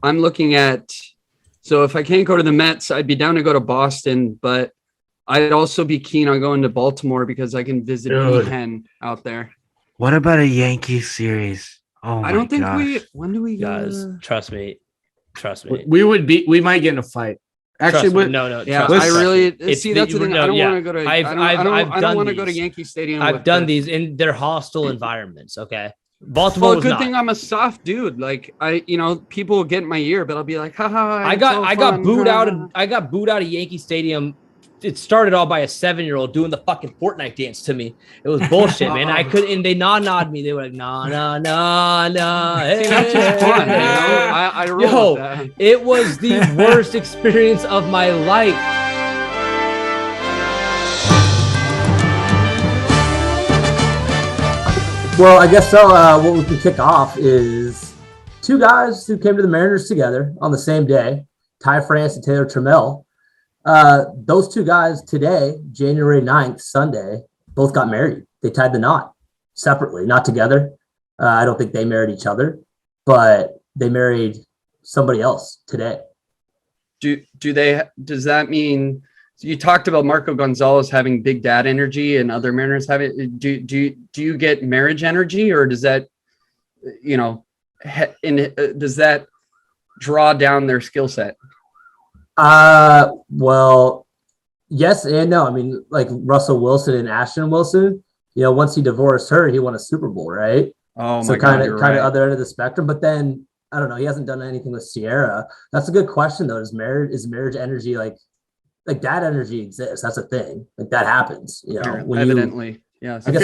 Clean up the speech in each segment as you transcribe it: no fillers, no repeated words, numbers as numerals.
I'm looking at, so if I can't go to the Mets, I'd be down to go to Boston, but I'd also be keen on going to Baltimore because I can visit Hen out there. What about a Yankee series? Oh, I don't think gosh. when do we guys, trust me. We might get in a fight. Actually, no. Yeah, trust I me. really see that's the thing. I don't want to go to. I don't want to go to Yankee Stadium. I've done these in their hostile environments. Okay, Baltimore. Well, good thing I'm a soft dude. Like people will get in my ear, but I'll be like, haha. I got booed out of Yankee Stadium. It started all by a 7-year-old doing the fucking Fortnite dance to me. It was bullshit, man. I couldn't, and they nod me. They were like, nah. Hey, that's just fun. I roll with that. It was the worst experience of my life. Well, I guess so. What we can kick off is two guys who came to the Mariners together on the same day, Ty France and Taylor Trammell. Those two guys today, January 9th, Sunday, both got married. They tied the knot separately, not together. I don't think they married each other, but they married somebody else today. Does that mean you talked about Marco Gonzalez having big dad energy and other Mariners have it? Do you get marriage energy, or does that, does that draw down their skill set? Well, yes and no. I mean, like Russell Wilson and Ashton Wilson, once he divorced her, he won a Super Bowl, right? Oh, so my God, kind of other end of the spectrum. But then I don't know. He hasn't done anything with Sierra. That's a good question, though. Is marriage energy like dad energy exists? That's a thing. Like that happens. Evidently. Yes. I guess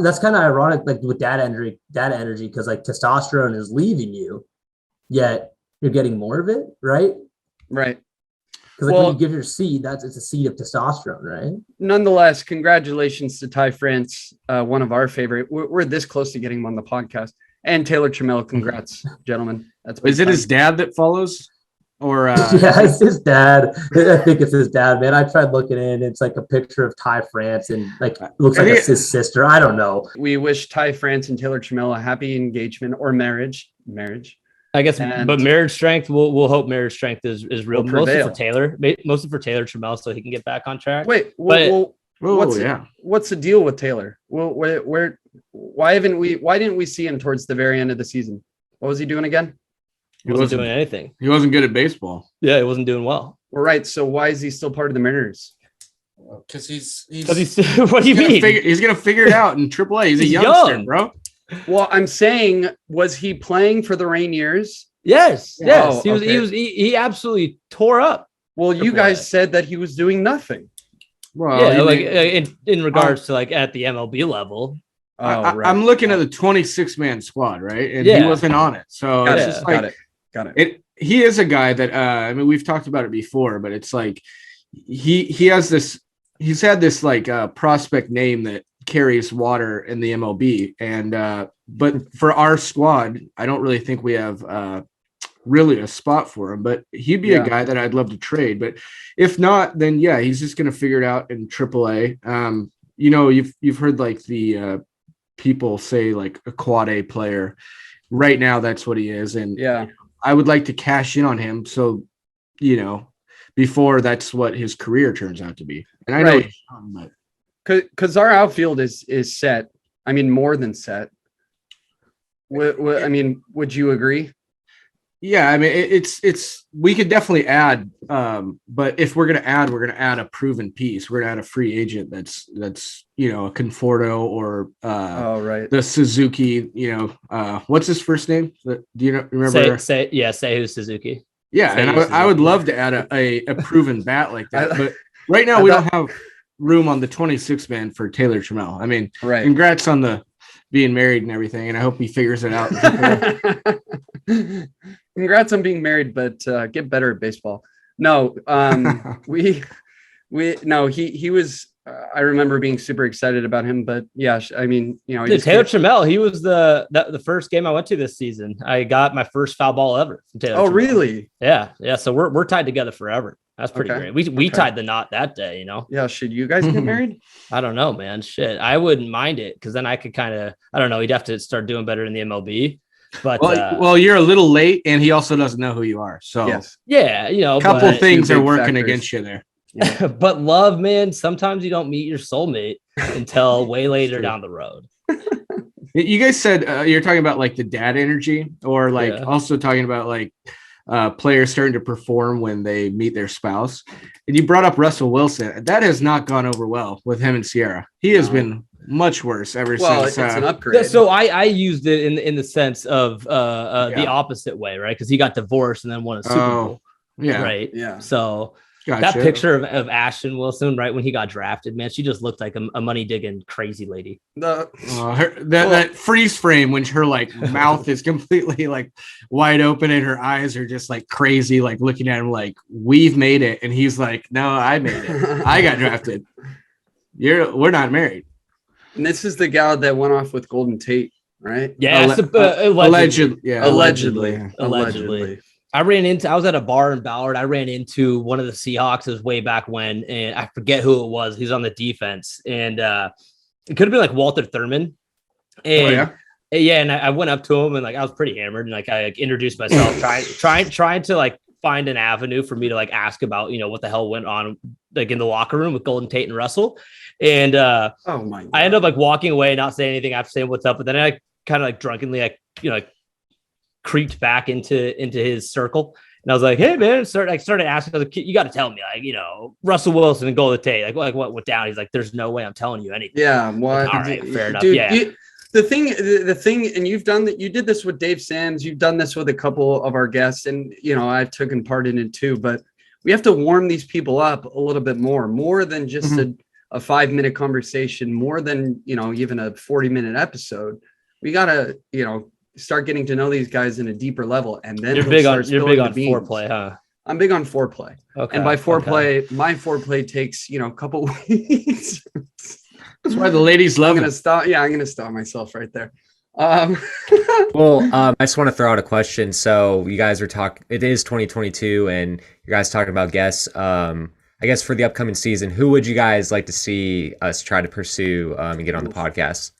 that's kind of ironic, like with dad energy, because like testosterone is leaving you, yet you're getting more of it, right? Right. Because when you give your seed, it's a seed of testosterone, right? Nonetheless, congratulations to Ty France, one of our favorite. We're this close to getting him on the podcast. And Taylor Trammell, congrats, gentlemen. Is it his dad that follows? Or yeah, it's his dad. I think it's his dad, man. I tried looking in. It's like a picture of Ty France and like looks like it's his sister. I don't know. We wish Ty France and Taylor Trammell a happy engagement or marriage. I guess, but marriage strength, we'll hope marriage strength is real. Mostly for Taylor Trammell, so he can get back on track. Wait, what's the deal with Taylor? Well, why didn't we see him towards the very end of the season? What was he doing again? He wasn't doing anything. He wasn't good at baseball. Yeah, he wasn't doing well. Well, right. So why is he still part of the Mariners? Because he's what do you mean? He's gonna figure it out in AAA. He's a youngster, bro. Well, I'm saying, was he playing for the Rainiers? Yes. Oh, He absolutely tore up. Well, you guys said that he was doing nothing. Well, yeah, in regards to like at the MLB level. Right. I'm looking at the 26-man squad, right? And he wasn't on it. So it's just like got it. He is a guy that we've talked about it before, but it's like he's had this like prospect name that carries water in the MLB, and but for our squad, I don't really think we have really a spot for him. But he'd be a guy that I'd love to trade. But if not, then he's just going to figure it out in AAA. You've heard like the people say like a quad A player. Right now, that's what he is, and I would like to cash in on him. So before that's what his career turns out to be. And I know he's young, but. Because our outfield is set. I mean, more than set. I mean, would you agree? Yeah, I mean, it's we could definitely add, but if we're gonna add a proven piece. We're gonna add a free agent that's a Conforto or the Suzuki. What's his first name? Do you remember? Seiyu Suzuki. Yeah, and I would love to add a proven bat like that, but right now we don't have room on the 26-man for Taylor Trammell. I mean, congrats on the being married and everything, and I hope he figures it out. Congrats on being married, but get better at baseball. No, he was. I remember being super excited about him, but I mean, Taylor Trammell. He was the first game I went to this season. I got my first foul ball ever from Taylor. Oh, Trammell. really? Yeah. So we're tied together forever. That's pretty great. We tied the knot that day, Yeah. Should you guys get married? I don't know, man. Shit. I wouldn't mind it because then I could kind of, I don't know. He'd have to start doing better in the MLB. But well, you're a little late, and he also doesn't know who you are. So Yes. yeah, a couple things Two are big working factors. against you there. Yeah. But love, man, sometimes you don't meet your soulmate until way later true. down the road. You guys said you're talking about like the dad energy, or like also talking about like players starting to perform when they meet their spouse. And you brought up Russell Wilson. That has not gone over well with him and Sierra. He has been much worse ever since. It's an upgrade. So I used it in the sense of the opposite way, right? Because he got divorced and then won a Super Bowl. Yeah. Right. Yeah. So that picture of Ashton Wilson, right, when he got drafted, man, she just looked like a money digging crazy lady. That freeze frame when her like mouth is completely like wide open and her eyes are just like crazy, like looking at him like, we've made it, and he's like, no, I made it. I got drafted. We're not married. And this is the gal that went off with Golden Tate, right? Yeah, allegedly. I was at a bar in Ballard. I ran into one of the Seahawks way back when, and I forget who it was. He's on the defense, and it could have been like Walter Thurman. And and I went up to him and like I was pretty hammered, and like I introduced myself, trying to like find an avenue for me to like ask about what the hell went on like in the locker room with Golden Tate and Russell. And oh my God. I ended up like walking away, not saying anything after saying what's up, but then I kind of like drunkenly creeped back into his circle, and I was like, "Hey, man!" Started asking, like, "You got to tell me, like, Russell Wilson and Golden Tate, like what went down?" He's like, "There's no way I'm telling you anything." Yeah, what? All right, fair enough. Dude, yeah. The thing, and you've done that. You did this with Dave Sands. You've done this with a couple of our guests, and I've taken part in it too. But we have to warm these people up a little bit more than just a 5-minute conversation, more than even a 40-minute episode. We gotta start getting to know these guys in a deeper level, and then you're big on foreplay, huh? I'm big on foreplay. Okay. And by foreplay, my foreplay takes a couple weeks. That's why the ladies love it. I'm gonna stop myself right there. Well, I just want to throw out a question. So you guys are talking. It is 2022, and you guys talking about guests. I guess for the upcoming season, who would you guys like to see us try to pursue and get on the podcast?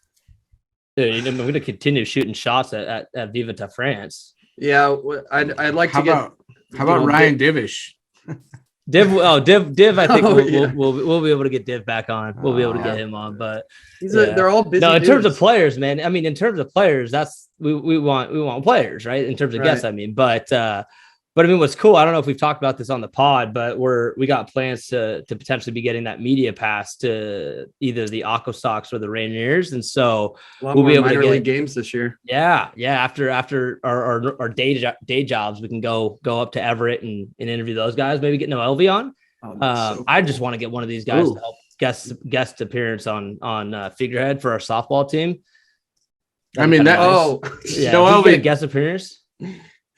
Dude, I'm going to continue shooting shots at Viva ta France. Yeah, I'd like to get. How about Ryan Divish? Div. I think we'll be able to get Div back on. We'll be able to get him on, but they're all busy. No, in terms of players, man. I mean, in terms of players, that's we want players, right? In terms of guests, I mean, but I mean, what's cool, I don't know if we've talked about this on the pod, but we got plans to potentially be getting that media pass to either the Aqua Sox or the Rainiers. And so we'll be able to get league games this year. Yeah. After our day jobs, we can go up to Everett and interview those guys, maybe get LV on. So I just want to get one of these guys to help guest appearance on Figurehead for our softball team. I mean, LV guest appearance.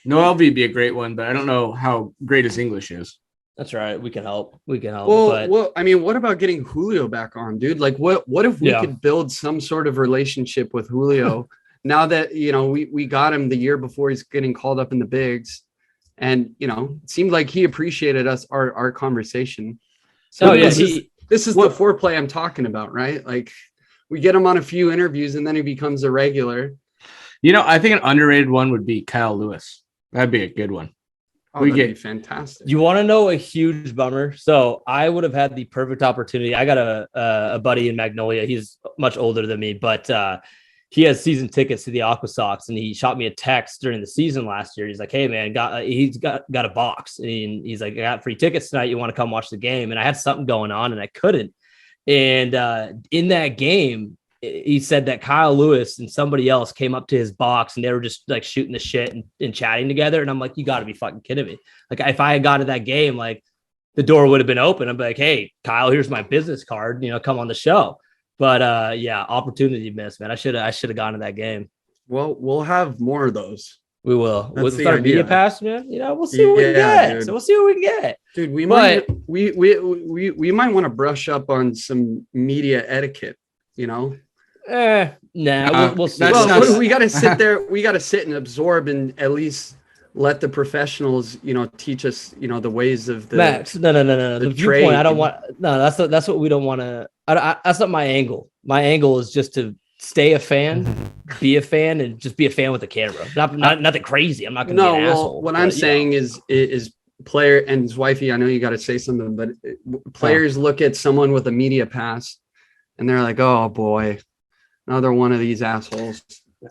No, LV would be a great one, but I don't know how great his English is. That's right. We can help. Well, I mean, what about getting Julio back on, dude? Like, what if we could build some sort of relationship with Julio now that, we got him the year before he's getting called up in the bigs, and, it seemed like he appreciated our conversation. So this is the foreplay I'm talking about, right? Like, we get him on a few interviews and then he becomes a regular. I think an underrated one would be Kyle Lewis. That'd be a good one. That'd be fantastic. You want to know a huge bummer? So I would have had the perfect opportunity. I got a buddy in Magnolia. He's much older than me, but he has season tickets to the Aqua Sox, and he shot me a text during the season last year. He's like, "Hey man, he's got a box," and he's like, "I got free tickets tonight. You want to come watch the game?" And I had something going on, and I couldn't. And in that game, he said that Kyle Lewis and somebody else came up to his box and they were just like shooting the shit and chatting together. And I'm like, you got to be fucking kidding me. Like, if I had gone to that game, like the door would have been open. I'd be like, "Hey, Kyle, here's my business card, come on the show." But opportunity missed, man. I should have gone to that game. Well, we'll have more of those. We will. With our media pass, man. We'll see what we can get. Dude. So we'll see what we can get. Dude, we might want to brush up on some media etiquette, We'll see. We got to sit there. We got to sit and absorb and at least let the professionals, teach us, the ways of the Max. No. The viewpoint. I don't want. No, that's what we don't want to. That's not my angle. My angle is just to stay a fan, be a fan, and just be a fan with the camera. Not nothing crazy. I'm not going to be an asshole. What I'm saying is player and Zweifel, I know you got to say something, but players look at someone with a media pass and they're like, oh boy, another one of these assholes.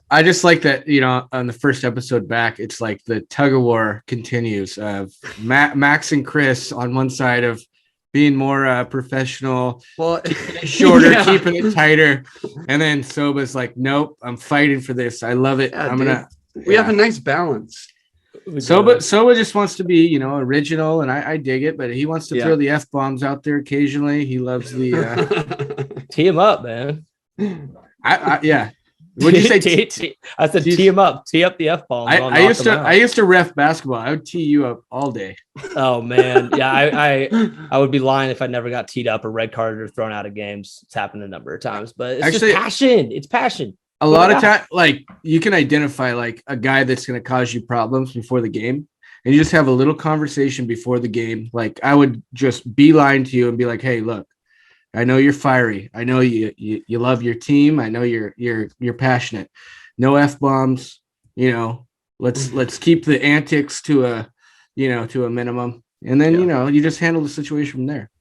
I just like that, you know, on the first episode back, it's like the tug of war continues of Max and Chris on one side of being more professional, shorter, keeping it tighter. And then Sobba's like, nope, I'm fighting for this. I love it. Yeah, we have a nice balance. Sobba just wants to be, you know, original, and I dig it, but he wants to throw the F-bombs out there occasionally. He loves the tee him up, man. Yeah. What did you say? I said tee him up. Tee up the F-bomb. I used to ref basketball. I would tee you up all day. Oh man. Yeah, I would be lying if I never got teed up or red carded or thrown out of games. It's happened a number of times, but it's just passion. It's passion. A lot of time, like you can identify like a guy that's going to cause you problems before the game, and you just have a little conversation before the game. Like I would just beeline to you and be like, "Hey, look, I know you're fiery. I know you love your team. I know you're passionate. No F-bombs. You know, let's keep the antics to a minimum, and then you just handle the situation from there."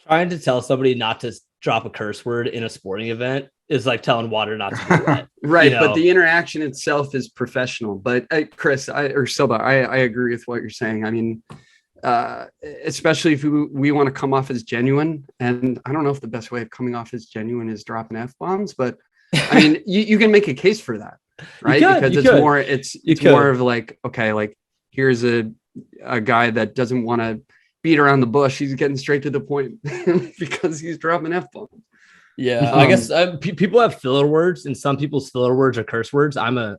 Trying to tell somebody not to drop a curse word in a sporting event is like telling water not to do that. Right. But the interaction itself is professional. But Chris, or Sobba, I agree with what you're saying. I mean, especially if we want to come off as genuine. And I don't know if the best way of coming off as genuine is dropping F-bombs, but I mean, you can make a case for that, right? Because it's more of like, okay, like here's a guy that doesn't want to beat around the bush. He's getting straight to the point because he's dropping F-bombs. Yeah, I guess people have filler words, and some people's filler words are curse words. I'm a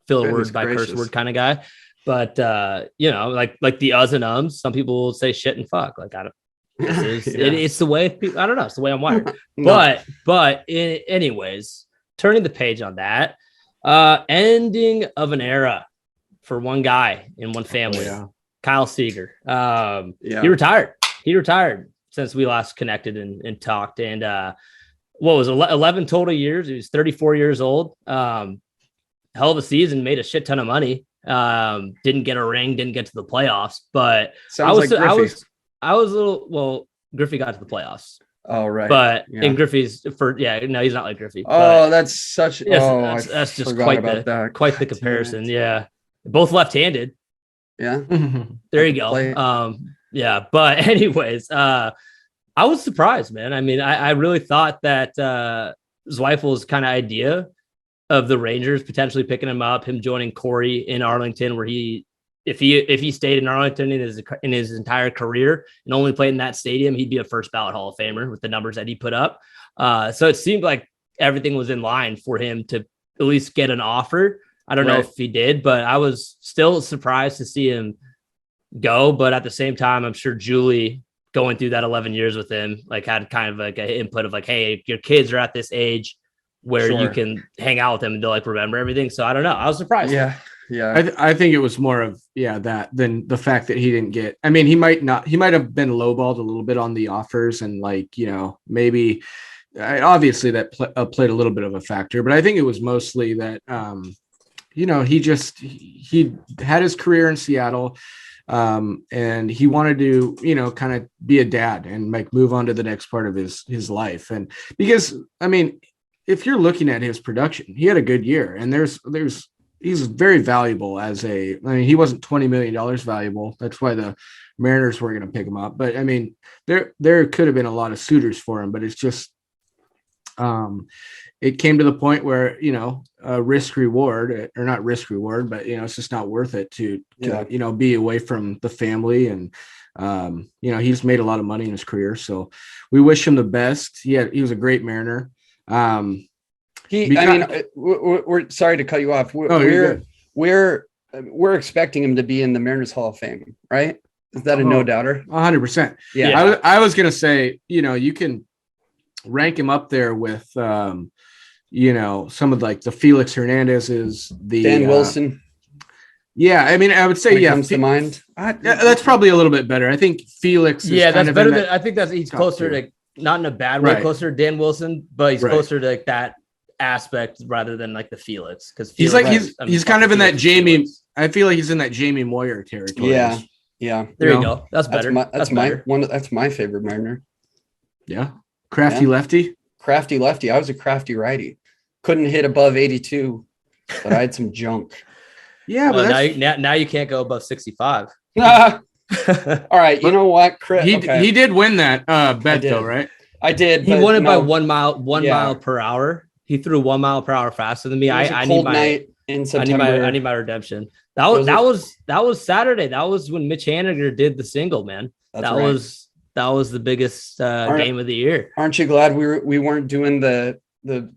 filler word by curse word kind of guy, but like the uhs and ums. Some people will say shit and fuck. Like I don't. It's the way people. I don't know. It's the way I'm wired. No. But anyways, turning the page on that, ending of an era for one guy in one family. Yeah. Kyle Seager. He retired since we last connected and talked. And what was 11 total years? He was 34 years old. Hell of a season, made a shit ton of money. Didn't get a ring, didn't get to the playoffs, but I was a little, Griffey got to the playoffs. Oh, right. But in Griffey's no, he's not like Griffey. Oh, that's such, that's just quite the comparison. Yeah. Both left-handed. Yeah. There you go. But anyways, I was surprised, man. I mean, I really thought that Zweifel's kind of idea of the Rangers potentially picking him up, him joining Corey in Arlington, where if he stayed in Arlington in his entire career and only played in that stadium, he'd be a first ballot Hall of Famer with the numbers that he put up. So it seemed like everything was in line for him to at least get an offer. I don't know if he did, but I was still surprised to see him go. But at the same time, I'm sure Julie going through that 11 years with him, like had kind of like an input of like, hey, your kids are at this age where you can hang out with them and they'll like remember everything. So I don't know. I was surprised. Yeah. I think it was more of that than the fact that he didn't get. I mean, he might have been lowballed a little bit on the offers and like maybe obviously that played a little bit of a factor, but I think it was mostly that he had his career in Seattle. And he wanted to, kind of be a dad and like move on to the next part of his life. And because, I mean, if you're looking at his production, he had a good year and he's very valuable he wasn't $20 million valuable. That's why the Mariners were going to pick him up. But I mean, there could have been a lot of suitors for him, but it's just, it came to the point where, risk reward or not risk reward, but, it's just not worth it to be away from the family. And, he's made a lot of money in his career. So we wish him the best. He was a great Mariner. We're sorry to cut you off. We're expecting him to be in the Mariners Hall of Fame, right? Is that a no doubter? 100%. Yeah. I was going to say, you can rank him up there with, some of like the Felix Hernandez's, the Dan Wilson. Yeah, I mean, I would say comes to mind. That's probably a little bit better. I think Felix. That's better than. I think he's closer to, not in a bad way, closer to Dan Wilson, but he's closer to like that aspect rather than like the Felix, because he's kind of in that Jamie. Felix. I feel like he's in that Jamie Moyer territory. Yeah. There you go. That's better. That's my favorite Mariner. Yeah, crafty lefty. Crafty lefty. I was a crafty righty. Couldn't hit above 82, but I had some junk. Yeah, but now you can't go above 65. All right, you know what, Chris? He did win that bet though, right? I did. He won it by 1 mile per hour. He threw 1 mile per hour faster than me. I need night in September. I need my redemption. That was Saturday. That was when Mitch Haniger did the single, man. That was the biggest game of the year. Aren't you glad we weren't doing the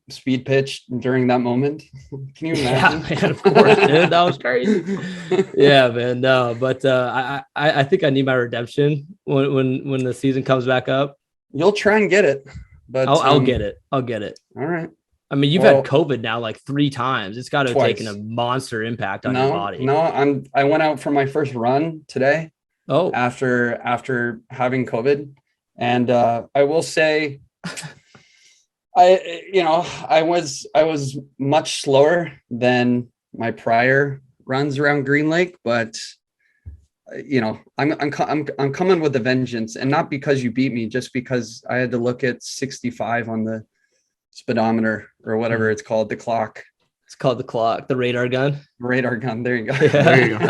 speed pitch during that moment? Can you imagine? Yeah, man, of course, dude. That was crazy. Yeah, man. No, but I think I need my redemption when the season comes back up. You'll try and get it, but I'll get it. All right. I mean, you've had COVID now like 3 times. It's got to have taken a monster impact on your body. No, I went out for my first run today. Oh, after having COVID, and I will say, I was much slower than my prior runs around Green Lake, but I'm coming with a vengeance, and not because you beat me, just because I had to look at 65 on the speedometer or whatever it's called, the clock. It's called the clock, the radar gun. Radar gun. There you go. Yeah. There you go.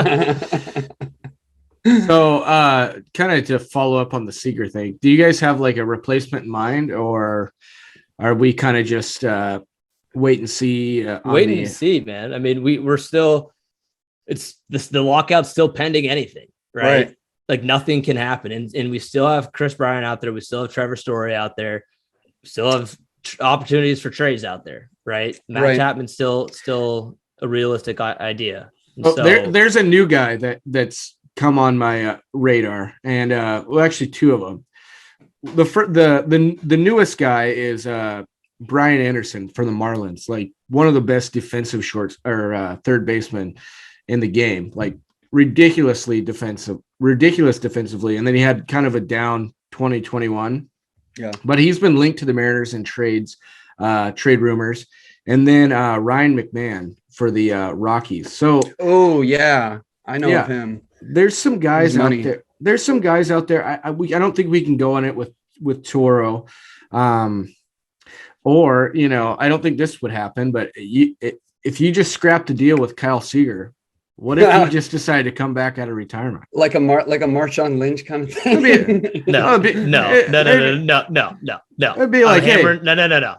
So, kind of to follow up on the Seager thing, do you guys have like a replacement in mind, or are we kind of just wait and see? Wait and see, man. I mean, we're still. The lockout's still pending anything, right? Like nothing can happen. And we still have Chris Bryant out there. We still have Trevor Story out there. We still have opportunities for trades out there, right? Matt Chapman's still a realistic idea. Well, so, there's a new guy that's come on my radar, and actually 2 of them. The newest guy is Brian Anderson for the Marlins, like one of the best defensive third basemen in the game, like ridiculous defensively. And then he had kind of a down 2021. Yeah. But he's been linked to the Mariners in trade rumors. And then Ryan McMahon for the Rockies. So, I know of him. There's some guys out there. There's some guys out there. I don't think we can go on it with Toro. Or, I don't think this would happen, but if you just scrap the deal with Kyle Seager, what if he just decided to come back out of retirement? Like a Marshawn Lynch kind of thing? No. It'd be like,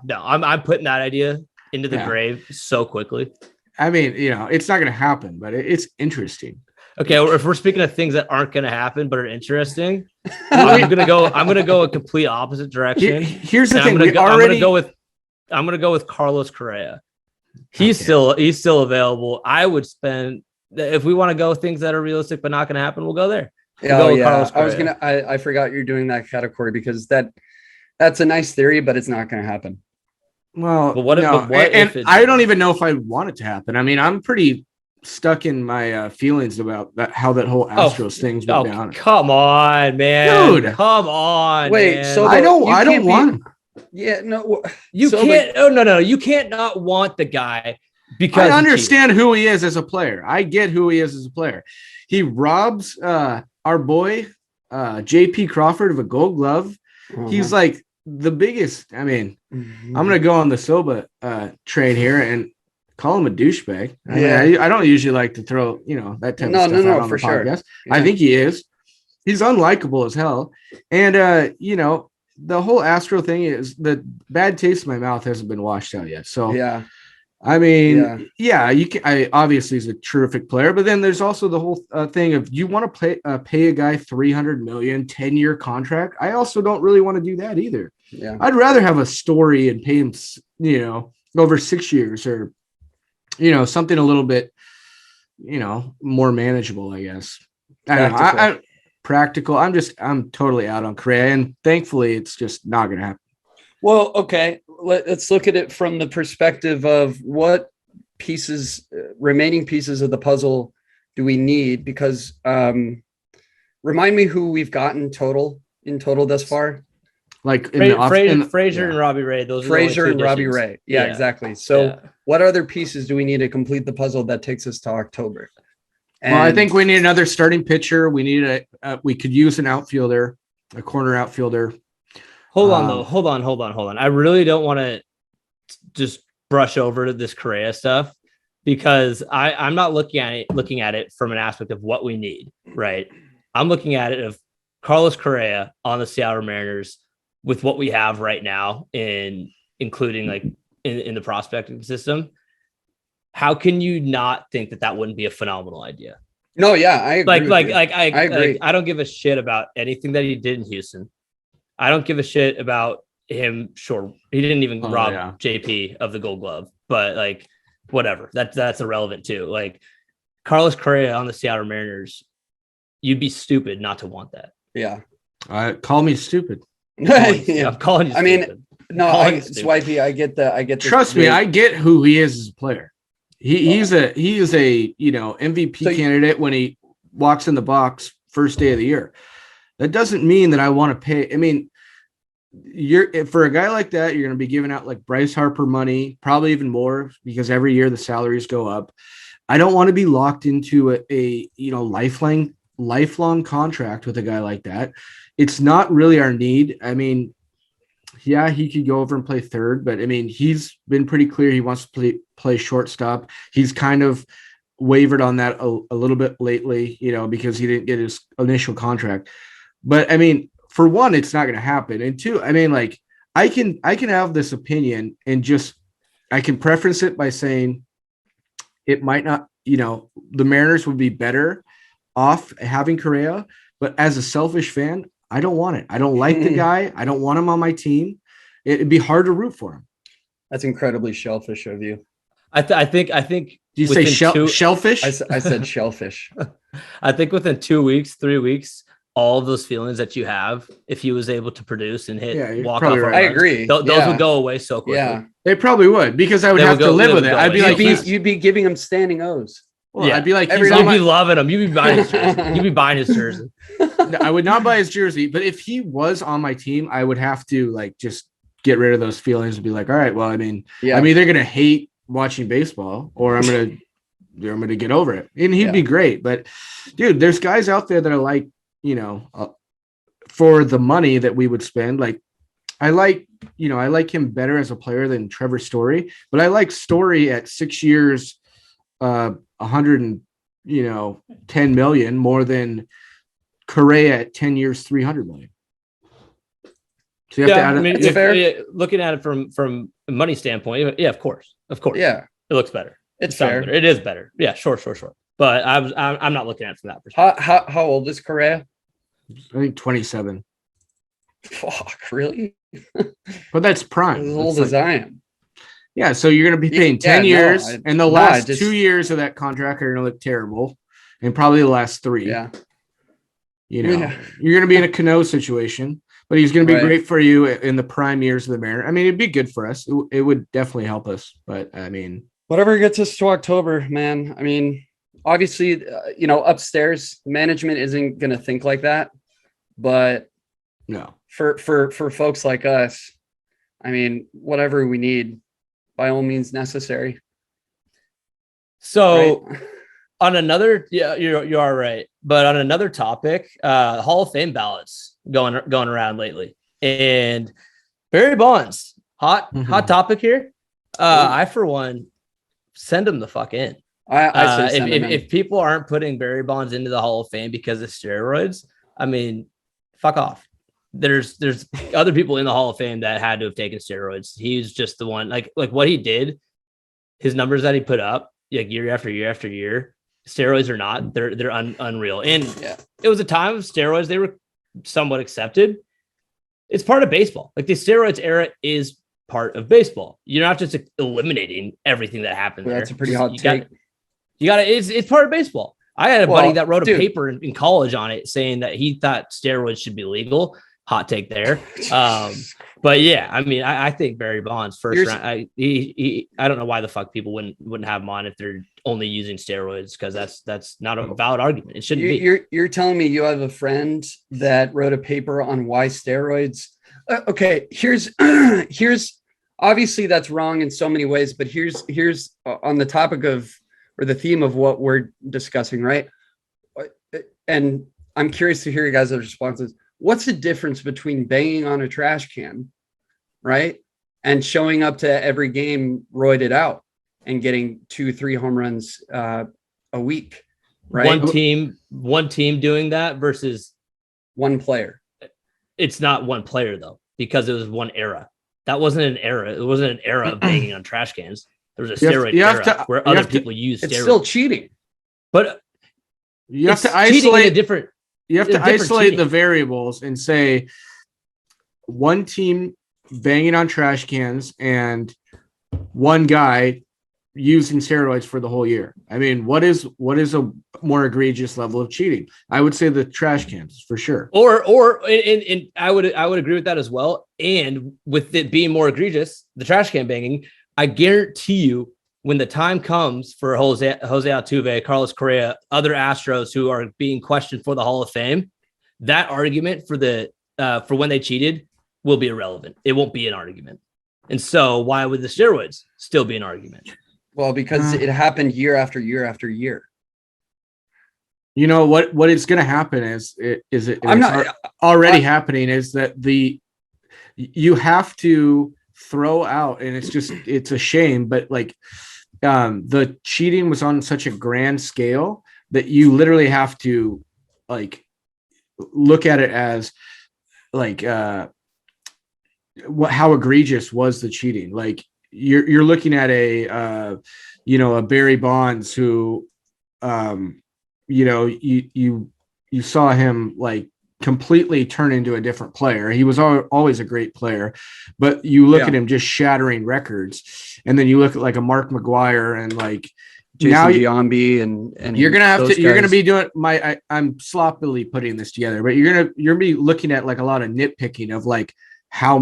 no. I'm putting that idea into the grave so quickly. I mean, it's not going to happen, but it's interesting. Okay, if we're speaking of things that aren't going to happen but are interesting, I'm gonna go a complete opposite direction. Here's the thing: I'm gonna go with Carlos Correa. He's still available. I would spend, if we want to go things that are realistic but not going to happen, we'll go there. I forgot you're doing that category, because that's a nice theory, but it's not going to happen. Well, but if I don't even know if I want it to happen. I mean, I'm pretty stuck in my feelings about how that whole Astros thing's went down. Come on, man. Dude. Come on. Wait, man. so I don't want him. Yeah, no. You can't. No. You can't not want the guy, because I understand who he is as a player. I get who he is as a player. He robs our boy J.P. Crawford of a Gold Glove. He's like the biggest. I mean, I'm gonna go on the Sobba train here and call him a douchebag. I don't usually like to throw that type of stuff out on the podcast. Yeah. I think he is. He's unlikable as hell, and the whole Astro thing is the bad taste in my mouth hasn't been washed out yet. So I mean, you can. Obviously, he's a terrific player, but then there's also the whole thing of, you want to pay a guy $300 million 10-year contract. I also don't really want to do that either. Yeah, I'd rather have a story and pay him, over 6 years, or something a little bit, more manageable, I guess. I don't know. Practical. I'm totally out on Correa, and thankfully it's just not going to happen. Well, okay. Let's look at it from the perspective of what remaining pieces of the puzzle do we need? Because remind me who we've gotten in total thus far. Like Frazier and Robbie Ray. Those Frazier are and Robbie Ray. Yeah, exactly. So what other pieces do we need to complete the puzzle that takes us to October? And well, I think we need another starting pitcher. We need we could use an outfielder, a corner outfielder. Hold on. I really don't want to just brush over this Correa stuff because I'm not looking at it from an aspect of what we need, right? I'm looking at it of Carlos Correa on the Seattle Mariners with what we have right now, including like in the prospecting system. How can you not think that wouldn't be a phenomenal idea? No, yeah, I agree. I agree. I don't give a shit about anything that he did in Houston. I don't give a shit about him. Sure, he didn't even rob JP of the Gold Glove, but like whatever. That's irrelevant too. Like Carlos Correa on the Seattle Mariners, you'd be stupid not to want that. Yeah. Call me stupid. I'm calling you stupid. I mean, no, Zwifey, I get the. Trust me, I get who he is as a player. He is a MVP candidate when he walks in the box first day of the year. That doesn't mean that I want to pay. I mean, for a guy like that, you're going to be giving out like Bryce Harper money, probably even more because every year the salaries go up. I don't want to be locked into a lifelong contract with a guy like that. It's not really our need. I mean, yeah, he could go over and play third, but I mean, he's been pretty clear he wants to play shortstop. He's kind of wavered on that a little bit lately, because he didn't get his initial contract. But I mean, for one, it's not going to happen. And two, I mean, like I can have this opinion and I can preference it by saying it might not, the Mariners would be better off having Correa, but as a selfish fan, I don't want it. I don't like the guy. I don't want him on my team. It'd be hard to root for him. That's incredibly shellfish of you. I think. Do you say shellfish? I said shellfish. I think within 2 weeks, 3 weeks, all of those feelings that you have, if he was able to produce and walk off, right. I agree. Those would go away so quickly. Yeah, they probably would because I would have to live with it. I'd be like, you'd be giving him standing O's. Well, yeah. I'd be like, you'd be loving him. You'd be buying his jersey. You'd be buying his jersey. I would not buy his jersey, but if he was on my team, I would have to like just get rid of those feelings and be like, all right, well, I mean, I'm either gonna hate watching baseball or I'm gonna get over it. And he'd be great. But dude, there's guys out there that are like, for the money that we would spend, like I like him better as a player than Trevor Story, but I like Story at 6 years, 110 million more than Correa at 10 years, 300 million. So you have to add fair. Looking at it from a money standpoint, yeah, of course. Yeah, it looks better. It's fair. Better. It is better. Yeah, sure. But I'm not looking at it from that perspective. How old is Correa? I think 27. Fuck, really? But that's prime. As old as I am. Yeah, so you're going to be paying 10 years, and the last 2 years of that contract are going to look terrible, and probably the last 3. Yeah. You're going to be in a Cano situation, but he's going to be great for you in the prime years of the Mariners. I mean, it'd be good for us. It would definitely help us, but I mean, whatever gets us to October, man. I mean, obviously, upstairs management isn't going to think like that, but no, for folks like us, I mean, whatever we need, by all means necessary. So on another, you are right. But on another topic, Hall of Fame ballots going around lately, and Barry Bonds, hot topic here. I for one send him the fuck in. If people aren't putting Barry Bonds into the Hall of Fame because of steroids, I mean, fuck off. There's other people in the Hall of Fame that had to have taken steroids. He's just the one, like what he did, his numbers that he put up, like year after year after year. Steroids or not, they're unreal. And it was a time of steroids. They were somewhat accepted. It's part of baseball. Like the steroids era is part of baseball. You're not just eliminating everything that happened there. That's a pretty hot take. You got it's part of baseball. I had a buddy that wrote a paper in college on it saying that he thought steroids should be legal. Hot take there. But yeah, I mean, I think Barry Bonds first round. I don't know why the fuck people wouldn't have him on if they're only using steroids, because that's not a valid argument. It shouldn't be. You're telling me you have a friend that wrote a paper on why steroids Okay, here's here's obviously that's wrong in so many ways, but here's on the topic of or the theme of what we're discussing, right? And I'm curious to hear you guys' responses. What's the difference between banging on a trash can, right, and showing up to every game roided out and getting 2-3 home runs a week, right? One team doing that versus one player. It's not one player though, because it was one era. That wasn't an era. It wasn't an era of banging on trash cans. There was a steroid era where other people used steroids. It's still cheating, but you have to isolate a different. You have to isolate the variables and say one team banging on trash cans and one guy using steroids for the whole year. I mean, what is a more egregious level of cheating? I would say the trash cans for sure. And I would agree with that as well. And with it being more egregious, the trash can banging, I guarantee you, when the time comes for Jose Altuve, Carlos Correa, other Astros who are being questioned for the Hall of Fame, that argument for when they cheated will be irrelevant. It won't be an argument. And so why would the steroids still be an argument? Well, because it happened year after year after year. You know what is going to happen is already happening is that you have to throw out, and it's a shame, but like the cheating was on such a grand scale that you literally have to like look at it as like how egregious was the cheating. Like you're looking at a Barry Bonds who you saw him like completely turn into a different player. He was always a great player, but you look at him just shattering records, and then you look at like a Mark McGwire and like Jason Giambi and you're gonna be doing I'm sloppily putting this together, but you're gonna be looking at like a lot of nitpicking of like how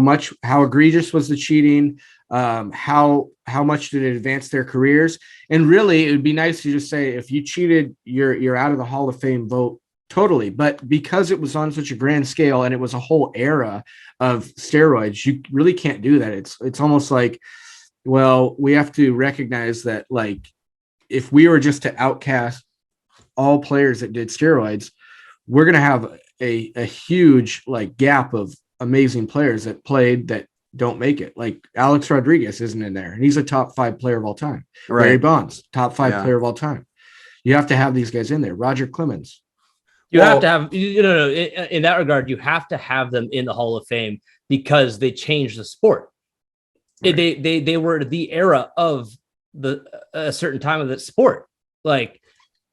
egregious was the cheating, how much did it advance their careers, and really it would be nice to just say if you cheated, you're out of the Hall of Fame vote. Totally. But because it was on such a grand scale and it was a whole era of steroids, you really can't do that. It's almost like, well, we have to recognize that like if we were just to outcast all players that did steroids, we're going to have a huge like gap of amazing players that played that don't make it. Like Alex Rodriguez isn't in there, and he's a top 5 player of all time. Right. Barry Bonds, top 5 player of all time. You have to have these guys in there. Roger Clemens. You have to have, in that regard, you have to have them in the Hall of Fame because they changed the sport. Right. They were the era of a certain time of the sport. Like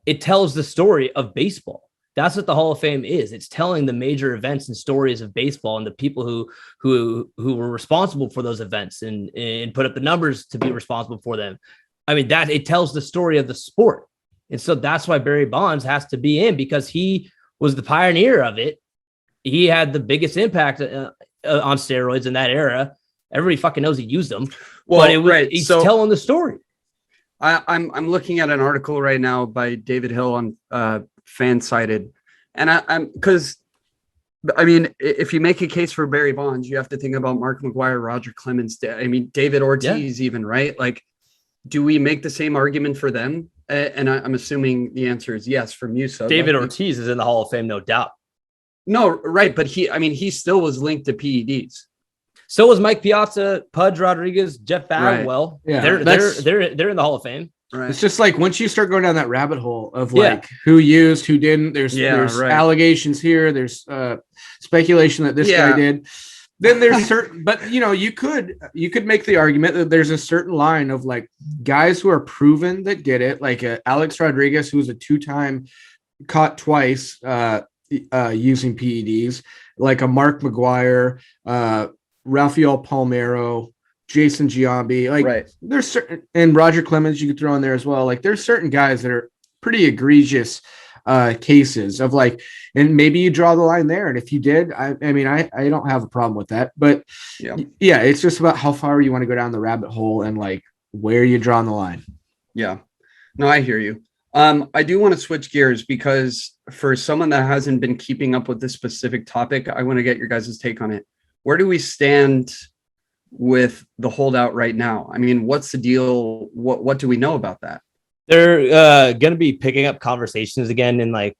it tells the story of baseball. That's what the Hall of Fame is. It's telling the major events and stories of baseball and the people who were responsible for those events and put up the numbers to be responsible for them. I mean, that it tells the story of the sport. And so that's why Barry Bonds has to be in, because he was the pioneer of it. He had the biggest impact on steroids in that era. Everybody fucking knows he used them. Well, but he's telling the story. I'm looking at an article right now by David Hill on Fansided, and I'm because I mean, if you make a case for Barry Bonds, you have to think about Mark McGwire, Roger Clemens. I mean, David Ortiz, even, right? Like, do we make the same argument for them? And I'm assuming the answer is yes from you. So David Ortiz is in the Hall of Fame, no doubt. No, right, but he still was linked to PEDs. So was Mike Piazza, Pudge Rodriguez, Jeff Bagwell. Right. Yeah, they're in the Hall of Fame. Right. It's just like once you start going down that rabbit hole of like who used, who didn't. There's allegations here. There's speculation that this guy did. Then there's certain, but you could make the argument that there's a certain line of like guys who are proven that did it, like Alex Rodriguez, who was a 2-time caught twice using PEDs, like a Mark McGwire, Rafael Palmeiro, Jason Giambi, like there's certain, and Roger Clemens you could throw in there as well. Like there's certain guys that are pretty egregious cases of like, and maybe you draw the line there. And if you did, I mean, I don't have a problem with that, but yeah, it's just about how far you want to go down the rabbit hole and like where you draw the line. Yeah, no, I hear you. I do want to switch gears because for someone that hasn't been keeping up with this specific topic, I want to get your guys' take on it. where do we stand with the holdout right now? I mean, what's the deal? What do we know about that? They're going to be picking up conversations again in like,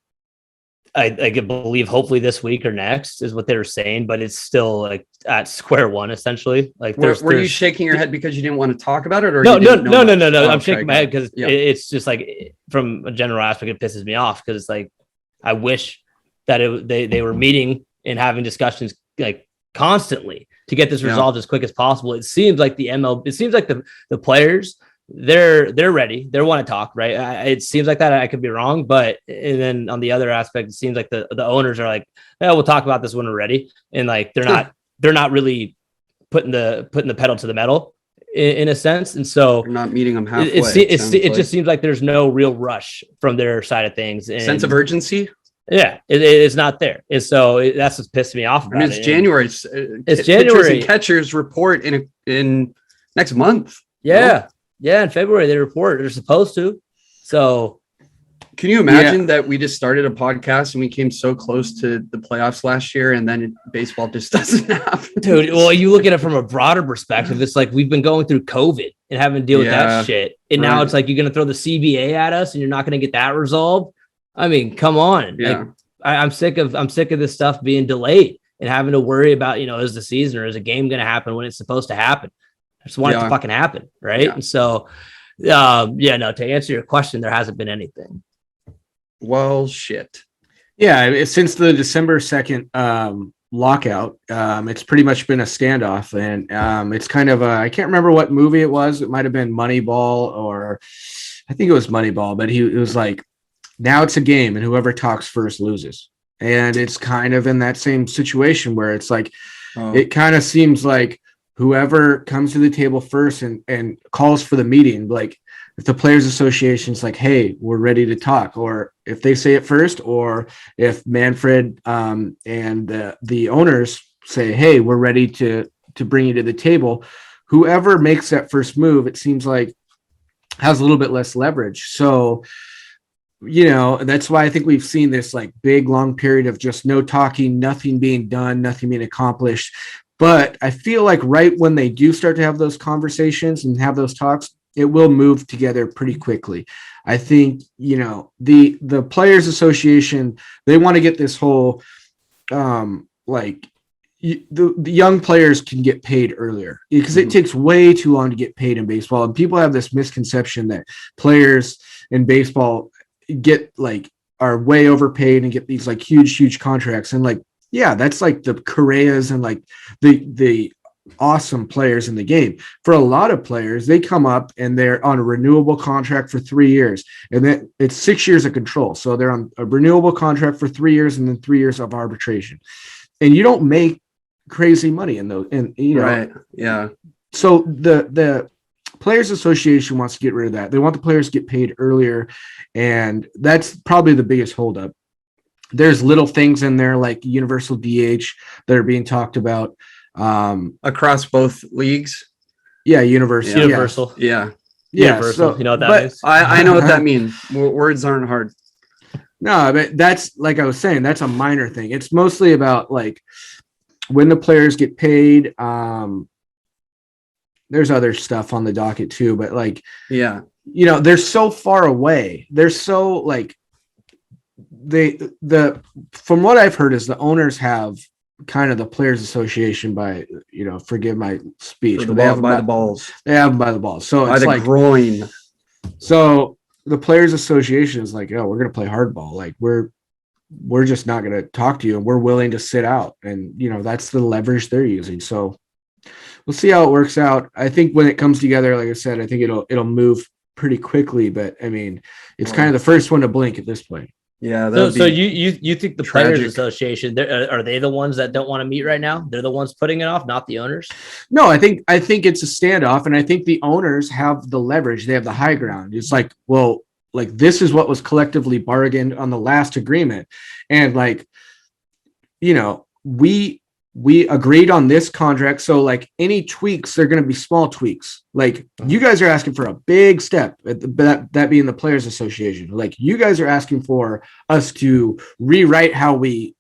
I believe hopefully this week or next is what they were saying, but it's still like at square one essentially. Like, were you shaking your head because you didn't want to talk about it, or no? Oh, I'm shaking my head because yeah. it's just like from a general aspect, it pisses me off because it's like I wish that they were meeting and having discussions like constantly to get this resolved as quick as possible. It seems like it seems like the players. They're ready. They want to talk, right? It seems like that. I could be wrong, but and then on the other aspect, it seems like the owners are like, "Yeah, we'll talk about this when we're ready," and like they're not really putting the pedal to the metal in a sense. And so they're not meeting them halfway. It just seems like there's no real rush from their side of things. And sense of urgency. Yeah, it's not there, and so that's what's pissed me off. I mean, it's January. It's January. And catchers report in next month. Yeah. Yeah, in February they report. They're supposed to. So, can you imagine that we just started a podcast and we came so close to the playoffs last year, and then baseball just doesn't happen? Dude, well, you look at it from a broader perspective. It's like we've been going through COVID and having to deal with that shit, and now it's like you're going to throw the CBA at us, and you're not going to get that resolved. I mean, come on. Yeah. Like, I'm sick of this stuff being delayed and having to worry about, is the season or is a game going to happen when it's supposed to happen? I just want it to fucking happen, right? Yeah. And so, no, to answer your question, there hasn't been anything. Well, shit. Yeah, since the December 2nd lockout, it's pretty much been a standoff, and it's kind of I can't remember what movie it was. It might have been Moneyball, or I think it was Moneyball, but it was like, now it's a game, and whoever talks first loses. And it's kind of in that same situation where it's like, it kind of seems like whoever comes to the table first and calls for the meeting, like if the Players Association's like, hey, we're ready to talk, or if they say it first, or if Manfred and the owners say, hey, we're ready to bring you to the table, whoever makes that first move, it seems like has a little bit less leverage. So, that's why I think we've seen this like big, long period of just no talking, nothing being done, nothing being accomplished. But I feel like right when they do start to have those conversations and have those talks, it will move together pretty quickly. I think, the Players Association, they want to get this whole, the young players can get paid earlier because it takes way too long to get paid in baseball. And people have this misconception that players in baseball are way overpaid and get these like huge contracts. And like, yeah, that's like the Correas and like the awesome players in the game. For a lot of players, they come up and they're on a renewable contract for 3 years, and then it's 6 years of control. So they're on a renewable contract for 3 years and then 3 years of arbitration. And you don't make crazy money in those. And right. Yeah. So the Players Association wants to get rid of that. They want the players to get paid earlier, and that's probably the biggest holdup. There's little things in there like universal DH that are being talked about across both leagues. Yeah, universal. Yeah. Universal. So, you know what that means? I know what that means. Words aren't hard. No, but that's, like I was saying, that's a minor thing. It's mostly about like when the players get paid. There's other stuff on the docket too, but like, they're so far away. They're so like from what I've heard is the owners have kind of the Players Association by, forgive my speech, but they have them by the balls. They have them by the balls. So by it's the like groin. So the Players Association is like, we're going to play hardball. Like we're just not going to talk to you, and we're willing to sit out. And, that's the leverage they're using. So we'll see how it works out. I think when it comes together, like I said, I think it'll move pretty quickly, but I mean, it's kind of the first one to blink at this point. Yeah. So you think the Players Association, are they the ones that don't want to meet right now? They're the ones putting it off, not the owners? No, I think it's a standoff, and I think the owners have the leverage. They have the high ground. It's like, well, like this is what was collectively bargained on the last agreement. And like, we agreed on this contract. So like any tweaks, they're going to be small tweaks. Like you guys are asking for a big step, that being the Players Association. Like you guys are asking for us to rewrite how we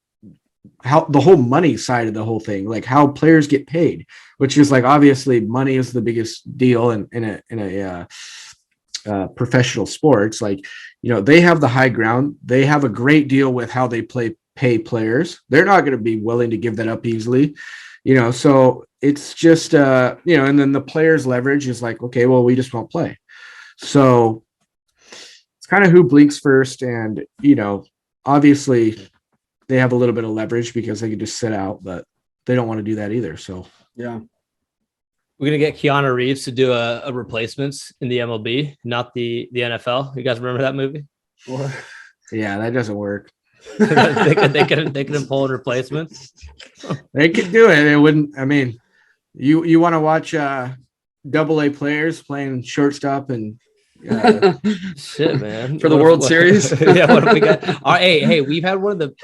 how the whole money side of the whole thing, like how players get paid, which is like obviously money is the biggest deal in a professional sports. Like, they have the high ground. They have a great deal with how they pay players. They're not going to be willing to give that up easily, so it's just, and then the players' leverage is like, okay, well, we just won't play. So it's kind of who blinks first. And, obviously they have a little bit of leverage because they could just sit out, but they don't want to do that either. So, yeah. We're going to get Keanu Reeves to do a replacements in the MLB, not the NFL. You guys remember that movie? Yeah, that doesn't work. they could pull in replacements. They could do it. It wouldn't. I mean, you want to watch AA players playing shortstop and shit, man, for the World Series. Yeah, what have we got? Hey, we've had one of the.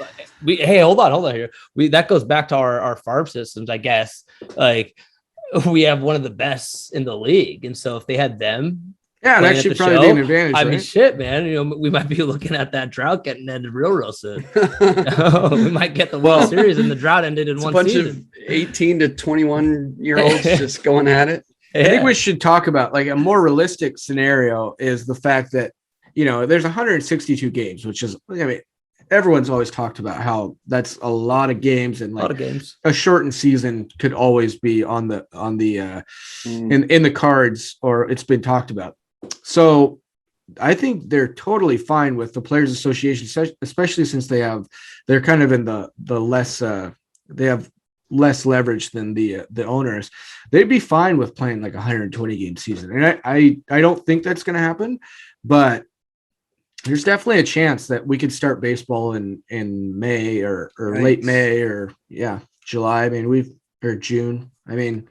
Hey, hold on here. That goes back to our farm systems, I guess. Like, we have one of the best in the league, and so if they had them. Yeah, that should probably be an advantage. I mean, shit, man. We might be looking at that drought getting ended real soon. We might get the World Series and the drought ended in one season. Of 18 to 21-year-olds just going at it. Yeah. I think we should talk about like a more realistic scenario is the fact that, there's 162 games, which is, everyone's always talked about how that's a lot of games, and like a shortened season could always be in the cards, or it's been talked about. So I think they're totally fine with the Players Association, especially since they're kind of in the less, they have less leverage than the owners. They'd be fine with playing like a 120 game season. And I don't think that's going to happen, but there's definitely a chance that we could start baseball in May or late May or July. I mean, or June. I mean,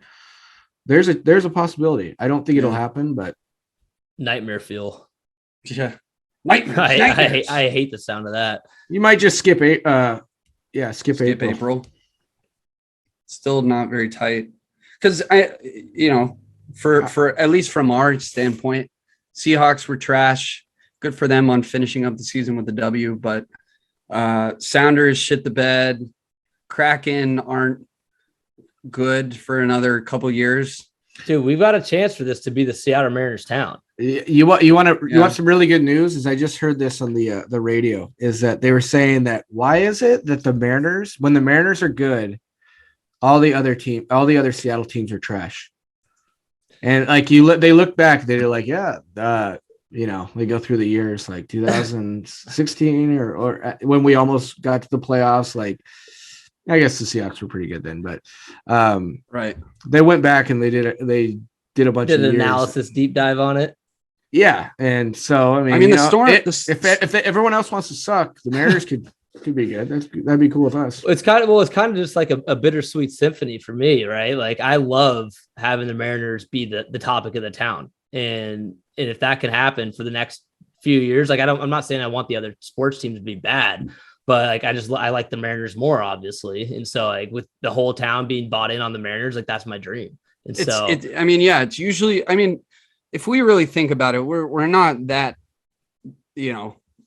there's a possibility. I don't think it'll happen, but nightmare feel. Yeah. I hate the sound of that. You might just skip April. Still not very tight. Because for at least from our standpoint, Seahawks were trash. Good for them on finishing up the season with the W, but Sounders shit the bed. Kraken aren't good for another couple years. Dude, we've got a chance for this to be the Seattle Mariners town. You want some really good news? Is I just heard this on the radio, is that they were saying that why is it that the Mariners, when the Mariners are good, all the other Seattle teams are trash. And like they look back, they're like, they go through the years like 2016 or when we almost got to the playoffs. Like, I guess the Seahawks were pretty good then, but right. They went back and they did a bunch of analysis deep dive on it. Yeah, and so I mean, if everyone else wants to suck, the Mariners could be good. That'd be cool with us. It's kind of just like a bittersweet symphony for me, right? Like, I love having the Mariners be the topic of the town, and if that can happen for the next few years, like I'm not saying I want the other sports teams to be bad, but like I like the Mariners more, obviously, and so like with the whole town being bought in on the Mariners, like that's my dream. And it's usually, if we really think about it, we're not that,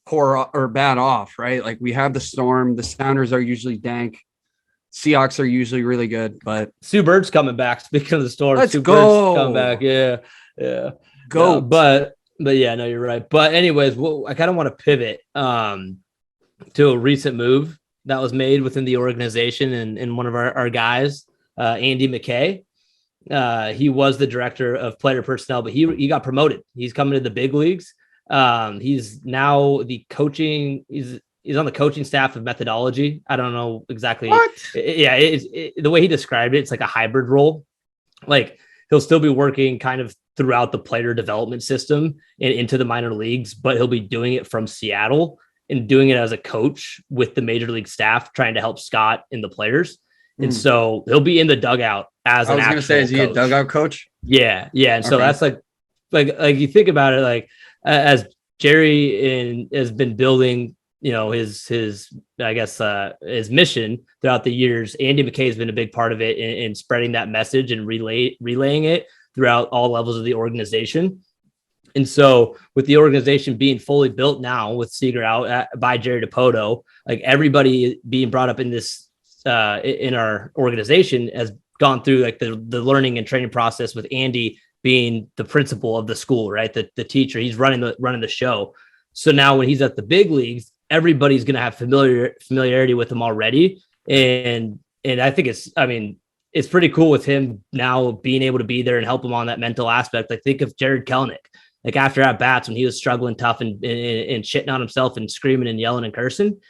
poor or bad off, right? Like, we have the Storm, the Sounders are usually dank, Seahawks are usually really good, but Sue Bird's coming back. Speaking of the Storm, let's Sue go. Bird's coming back. Yeah. Go. But yeah, no, you're right. But anyways, I kind of want to pivot to a recent move that was made within the organization and one of our guys, Andy McKay. He was the director of player personnel, but he got promoted. He's coming to the big leagues. He's now the coaching. He's on the coaching staff of methodology. I don't know exactly. What? Yeah, the way he described it, it's like a hybrid role. Like, he'll still be working kind of throughout the player development system and into the minor leagues, but he'll be doing it from Seattle and doing it as a coach with the major league staff, trying to help Scott and the players. And so he'll be in the dugout as an actual coach. I was going to say, is he a dugout coach? Yeah. And so that's like you think about it, like as Jerry has been building, his mission throughout the years, Andy McKay has been a big part of it in spreading that message and relaying it throughout all levels of the organization. And so with the organization being fully built now with Seager out by Jerry Dipoto, like everybody being brought up in this in our organization has gone through like the learning and training process with Andy being the principal of the school, right? The teacher, he's running the show. So now when he's at the big leagues, everybody's going to have familiarity with him already. And I think it's pretty cool with him now being able to be there and help him on that mental aspect. Like think of Jared Kelenic, like after at bats when he was struggling tough and shitting on himself and screaming and yelling and cursing.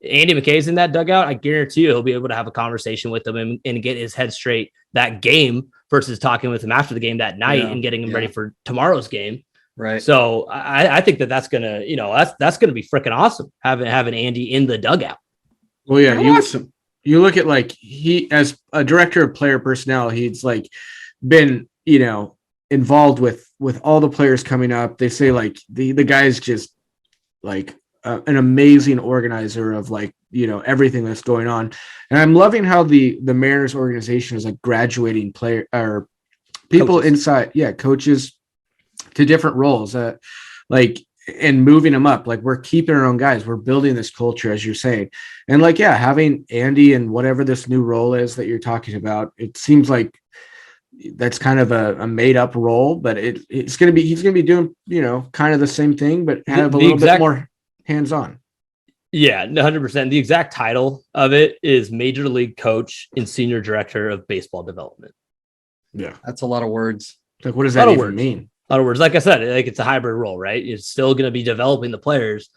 Andy McKay's in that dugout. I guarantee you he'll be able to have a conversation with him and get his head straight that game versus talking with him after the game that night and getting him ready for tomorrow's game. Right. So I think that's gonna, that's gonna be freaking awesome having Andy in the dugout. Well, yeah, you look at like he as a director of player personnel, he's like been, involved with all the players coming up. They say like the guy's just like an amazing organizer of like, everything that's going on. And I'm loving how the Mariners organization is like graduating people coaches. Inside. Yeah. Coaches to different roles, and moving them up. Like we're keeping our own guys. We're building this culture, as you're saying. And like, yeah, having Andy and whatever this new role is that you're talking about, it seems like that's kind of a made up role, but he's going to be doing, kind of the same thing, but have a little bit more hands on. Yeah, 100%. The exact title of it is Major League Coach and Senior Director of Baseball Development. Yeah. That's a lot of words. Like, what does that even mean? In other words, like I said, like it's a hybrid role, right? It's still going to be developing the players,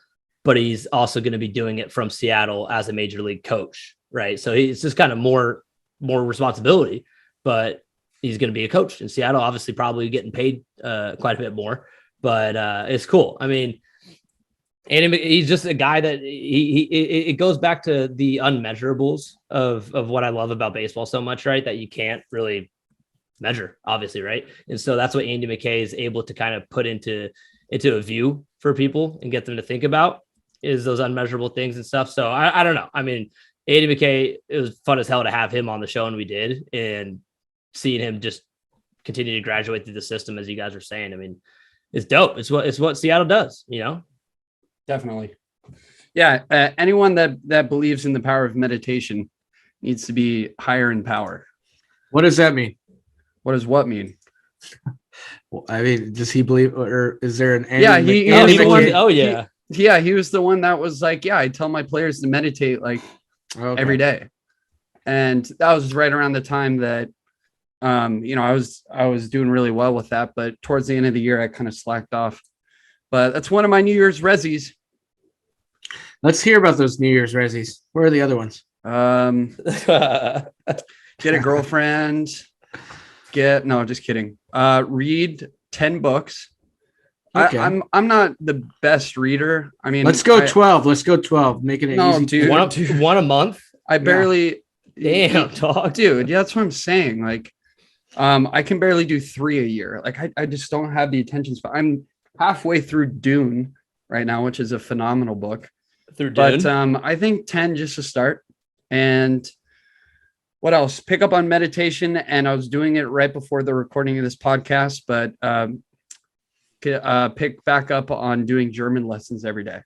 but he's also going to be doing it from Seattle as a major league coach, right? So it's just kind of more responsibility, but he's going to be a coach in Seattle, obviously probably getting paid quite a bit more, but it's cool. I mean, and he's just a guy that it goes back to the unmeasurables of what I love about baseball so much, right? That you can't really measure, obviously, right? And so that's what Andy McKay is able to kind of put into a view for people and get them to think about is those unmeasurable things and stuff. So I don't know. I mean, Andy McKay, it was fun as hell to have him on the show, and we did, and seeing him just continue to graduate through the system, as you guys are saying. I mean, it's dope. It's what Seattle does, Definitely. Yeah. Anyone that believes in the power of meditation needs to be higher in power. What does that mean? What does what mean? Well, I mean, does he believe, or is there an? He was the one that was like, I tell my players to meditate every day, and that was right around the time that, I was doing really well with that, but towards the end of the year, I kind of slacked off. But that's one of my New Year's resis. Let's hear about those New Year's resis. Where are the other ones? Get a girlfriend. No, just kidding. Read 10 books. Okay. I'm not the best reader. I mean, let's go 12. Let's go 12. Making it easy. Dude, one a month. I barely. Damn, dog. Dude, yeah, that's what I'm saying. Like, I can barely do 3 a year. Like, I just don't have the attention span. I'm halfway through Dune right now, which is a phenomenal book. But I think 10 just to start. And what else? Pick up on meditation. And I was doing it right before the recording of this podcast, but pick back up on doing German lessons every day.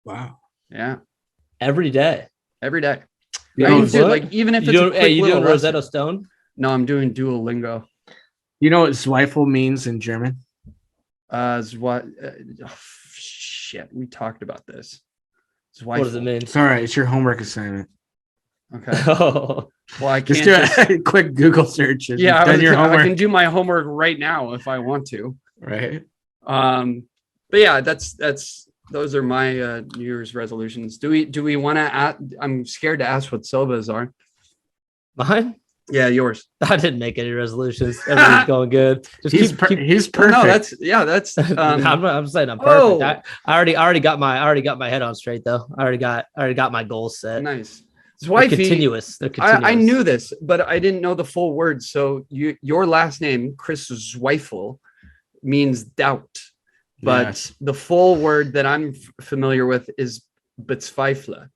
Wow. Yeah. Every day. Yeah, I mean, dude, like even if you doing Rosetta Stone? No, I'm doing Duolingo. You know what Zweifel means in German? Shit, we talked about this. Zweifel. What does it mean? It's all right. It's your homework assignment. Okay. Well, I can't just do a quick Google search. Yeah, I can do my homework right now if I want to. Right. But yeah, those are my New Year's resolutions. Do we want to? I'm scared to ask what Sobba's are. Mine? Yeah, yours. I didn't make any resolutions. Everything's going good. He's perfect. No, that's. I'm saying I'm perfect. I already got my head on straight though. I already got my goals set. Nice. They're continuous. I knew this, but I didn't know the full word. So your last name, Chris Zweifel, means doubt, but the full word that I'm familiar with is bezweifle.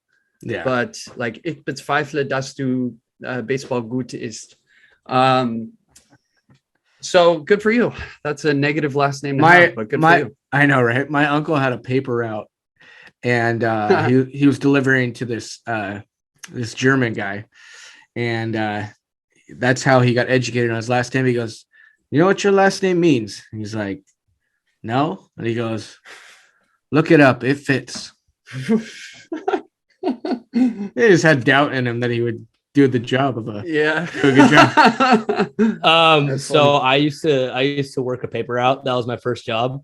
Yeah. But like ich bezweifle, dass du Baseball gut ist. So good for you. That's a negative last name to have, but good for you. I know, right? My uncle had a paper route, and he was delivering to this this German guy, and that's how he got educated on his last name. He goes, "You know what your last name means?" And he's like, "No," and he goes, "Look it up. It fits." He just had doubt in him that he would do the job of do a good job. So I used to work a paper route. That was my first job.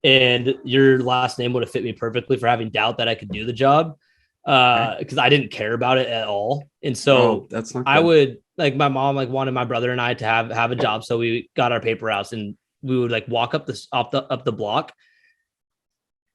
And your last name would have fit me perfectly for having doubt that I could do the job. Because I didn't care about it at all. And so that's not I good. would like my mom wanted my brother and I to have a job. So we got our paper routes and we would walk up the block.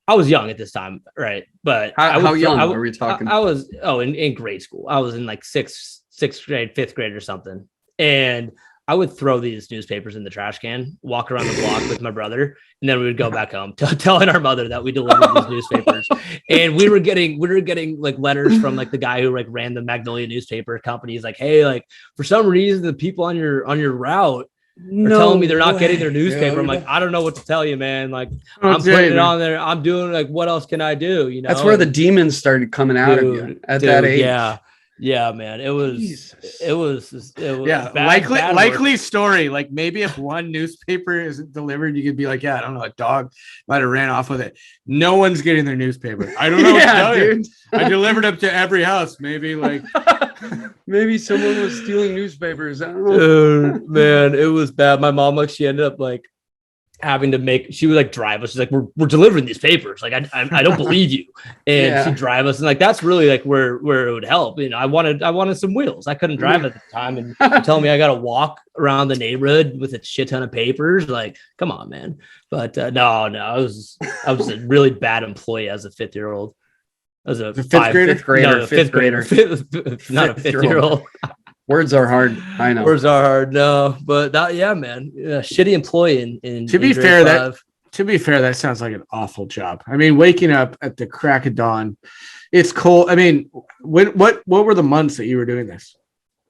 I was young at this time, right? But how young are we talking? I was in grade school. I was in sixth grade, fifth grade or something. And I would throw these newspapers in the trash can, walk around the block with my brother, and then we would go back home telling our mother that we delivered these newspapers. And we were getting letters from the guy who ran the Magnolia newspaper company. He's like, "Hey, for some reason the people on your route are telling me they're not getting their newspaper." I'm like, "I don't know what to tell you, man. I'm putting it on there. I'm doing what else can I do?" You know, that's where the demons started coming out of you at that age. Yeah, man. It was likely story. Maybe if one newspaper isn't delivered, you could be like, "Yeah, I don't know, a dog might have ran off with it." No one's getting their newspaper. I don't know what to tell you. I delivered them to every house. Maybe maybe someone was stealing newspapers. I don't know. Dude, man, it was bad. My mom she ended up having to she would drive us. She's like, we're delivering these papers. I don't believe you. And she'd drive us. And that's really where it would help. You know, I wanted some wheels. I couldn't drive at the time. And you're telling me I got to walk around the neighborhood with a shit ton of papers. Come on, man. But no, I was a really bad employee as a fifth-year-old. As a fifth grader. Not a fifth-year-old. Words are hard. I know. Words are hard. No, but man. Shitty employee to be fair, that sounds like an awful job. I mean, waking up at the crack of dawn, it's cold. I mean, what were the months that you were doing this?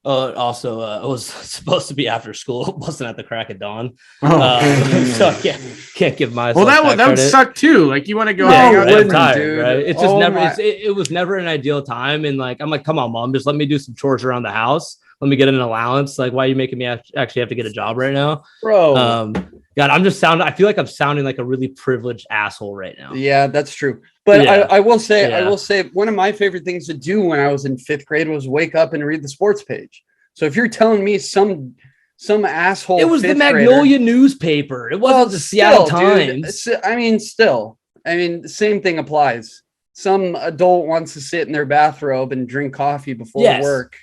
Also, it was supposed to be after school. It wasn't at the crack of dawn. So I can't give myself. Well, that would suck too. You want to go hang out. I'm tired, dude. Right? It's just it was never an ideal time. And I'm like, come on, mom, just let me do some chores around the house. Let me get an allowance. Why are you making me actually have to get a job right now? Bro. God, I feel like I'm sounding like a really privileged asshole right now. Yeah, that's true. But I will say one of my favorite things to do when I was in fifth grade was wake up and read the sports page. So if you're telling me some asshole, it was the Magnolia newspaper. It wasn't the Seattle Times. Dude, I mean, the same thing applies. Some adult wants to sit in their bathrobe and drink coffee before work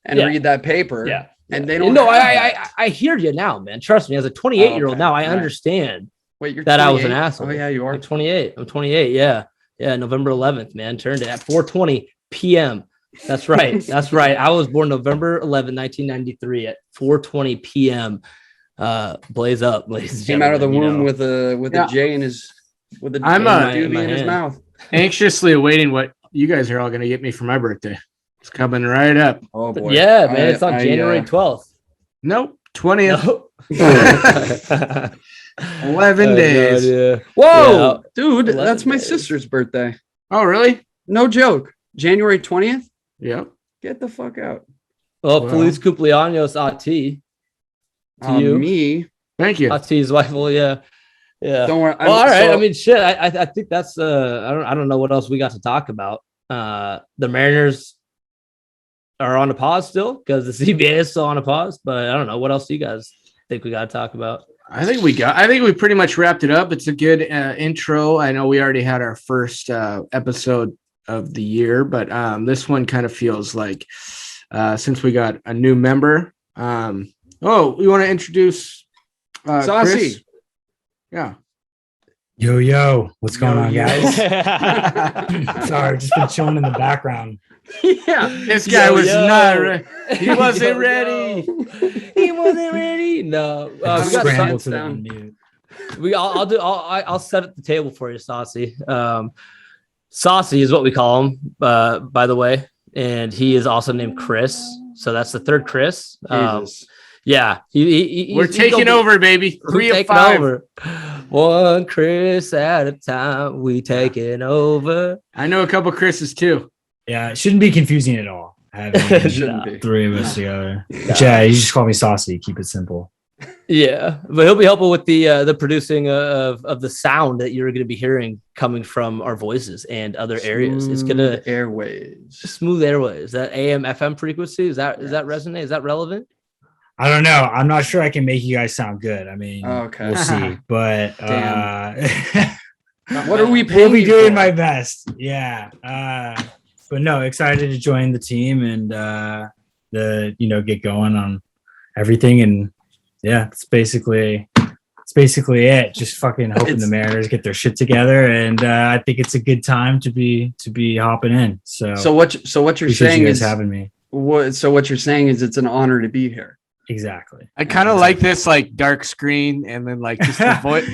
and read that paper. Yeah. And they don't. No, I hear you now, man. Trust me. As a 28-year-old now, I understand. Wait, you're that 28? I was an asshole. Oh yeah, you are. I'm 28. Yeah. November 11th, man. Turned it at 4:20 p.m. That's right. I was born November 11, 1993 at 4:20 p.m. Blaze up, ladies. Came out of the womb with a J in his in his mouth. Anxiously awaiting what you guys are all going to get me for my birthday. It's coming right up. Oh boy. Yeah, man. It's on January 12th. Nope. 20th. Nope. 11 days. Whoa, dude, that's my sister's birthday. Oh, really? No joke. January 20th? Yep. Get the fuck out. Well, Feliz cumpleaños a ti. To you. Me. Thank you. A ti, Zweifel, yeah. Don't worry. Well, all right. I mean, shit. I think that's I don't know what else we got to talk about. The Mariners are on a pause still because the CBA is still on a pause, but I don't know what else do you guys think we got to talk about. I think we pretty much wrapped it up. It's a good intro. I know we already had our first episode of the year, but this one kind of feels like since we got a new member. We want to introduce Saucy. Chris? Yeah. Yo, what's going on, guys? Sorry, just been chilling in the background. Yeah, this guy was not ready. He wasn't ready. He wasn't ready. No, we got scrambled to down mute. I'll set up the table for you, Saucy. Saucy is what we call him, by the way, and he is also named Chris. So that's the third Chris. Yeah, we're taking over, baby. 3 of 5. Over. One Chris at a time. We taking over. I know a couple Chris's too. Yeah, it shouldn't be confusing at all. Having Shouldn't be. three of us together. But yeah, you just call me Saucy. Keep it simple. Yeah, but he'll be helpful with the producing of the sound that you're going to be hearing coming from our voices and other areas. It's gonna smooth airways. That AM FM frequency is that resonate? Is that relevant? I don't know. I'm not sure I can make you guys sound good. I mean, okay. We'll see. But what are we paying? We'll be doing my best. Yeah. But no, excited to join the team and get going on everything. And yeah, it's basically it. Just fucking hoping the Mariners get their shit together, and I think it's a good time to be hopping in. So what you're saying you is having me. What you're saying is it's an honor to be here. Exactly. I kind of like this like dark screen and then like just the voice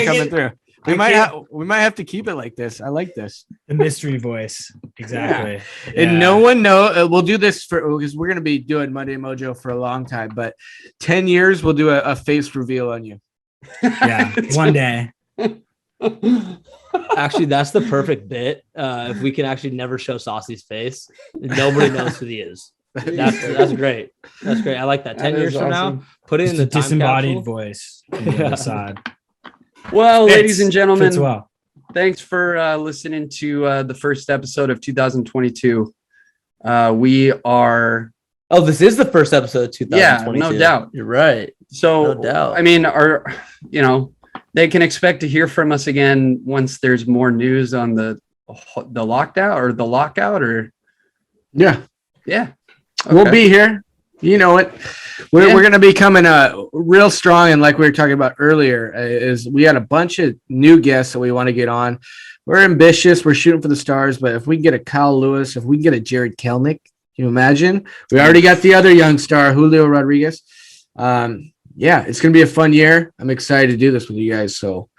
coming through. We might have to keep it like this. I like this. The mystery voice. Exactly. Yeah. And no one we'll do this because we're going to be doing Monday Mojo for a long time, but 10 years we'll do a face reveal on you. Yeah. One day. Actually, that's the perfect bit. If we can actually never show Saucy's face, nobody knows who he is. That's great. That's great. I like that. 10 years from now, put it in the disembodied voice on the other side. Well, ladies and gentlemen, thanks for listening to the first episode of 2022. We are. Oh, this is the first episode of 2022. Yeah, no doubt. You're right. So, no doubt. I mean, they can expect to hear from us again once there's more news on the lockout or. Yeah. Okay. We'll be here. You know it. We're going to be coming real strong. And like we were talking about earlier, is we had a bunch of new guests that we want to get on. We're ambitious. We're shooting for the stars. But if we can get a Kyle Lewis, if we can get a Jared Kelnick, can you imagine? We already got the other young star, Julio Rodriguez. It's going to be a fun year. I'm excited to do this with you guys. So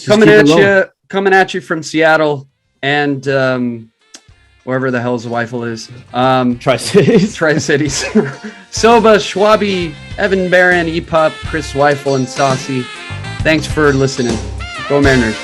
coming at you from Seattle and wherever the hell Zweifel is. Tri-Cities. Tri-Cities. Sobba, Schwabe, Evan Barron, EPUB, Chris Zweifel, and Saucy. Thanks for listening. Go Mariners.